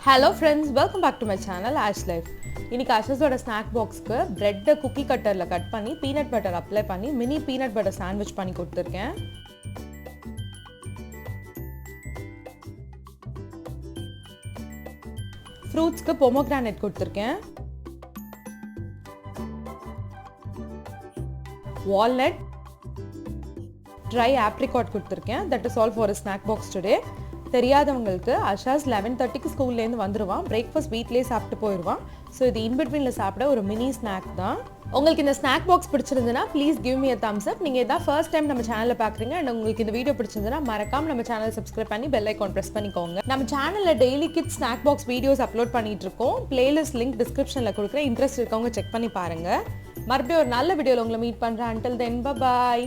Hello friends, welcome back to my channel Ash Life. இன்னைக்கு ஆஷஸோட snack பாக்ஸ்க்கு பிரெட்டை cookie கட்டரில் cut பண்ணி peanut butter apply பண்ணி mini peanut butter sandwich பண்ணி கொடுத்துருக்கேன். ஃப்ரூட்ஸ்க்கு pomegranate கொடுத்துருக்கேன். Walnut, try apricot கொடுத்துருக்கேன். That is all for a snack box today. தெரியாதவங்களுக்கு அஷாஸ் 11:30க்கு ஸ்கூல்லேருந்து வந்துடுவான். பிரேக்ஃபாஸ்ட் வீட்லேயே சாப்பிட்டு போயிடுவான். ஸோ இது இன்பிட்வீனில் சாப்பிட ஒரு மினி ஸ்நாக் தான். உங்களுக்கு இந்த ஸ்நாக் பாக்ஸ் பிடிச்சிருந்துன்னா please give me a thumbs up. நீங்கள் இதான் ஃபர்ஸ்ட் டைம் நம்ம சேனலில் பார்க்குறீங்க அண்ட் உங்களுக்கு இந்த வீடியோ பிடிச்சிருந்துன்னா மறக்காம நம்ம சேனலை சப்ஸ்கிரைப் பண்ணி பெல் ஐக்கான் ப்ரெஸ் பண்ணிக்கோங்க. நம்ம சேனலில் daily kids snack box videos upload பண்ணிட்டு இருக்கோம். பிளேலிஸ்ட் லிங்க் டிஸ்கிரிப்ஷனில் கொடுக்குறேன். இன்ட்ரெஸ்ட் இருக்கவங்க செக் பண்ணி பாருங்கள். மறுபடியும் ஒரு நல்ல வீடியோவில் உங்களை மீட் பண்ணுறேன். until then bye bye.